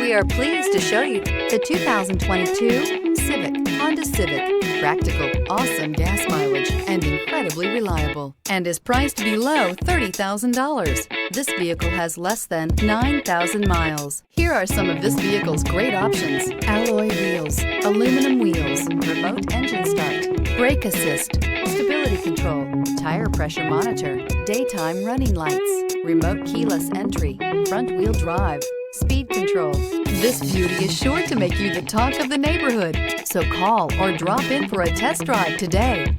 We are pleased to show you the 2022 Honda Civic. Practical, awesome gas mileage, and incredibly reliable, and is priced below $30,000. This vehicle has less than 9,000 miles. Here are some of this vehicle's great options: alloy wheels, aluminum wheels, remote engine start, brake assist, stability control, tire pressure monitor, daytime running lights, remote keyless entry, front wheel drive, speed control. This beauty is sure to make you the talk of the neighborhood. So call or drop in for a test drive today.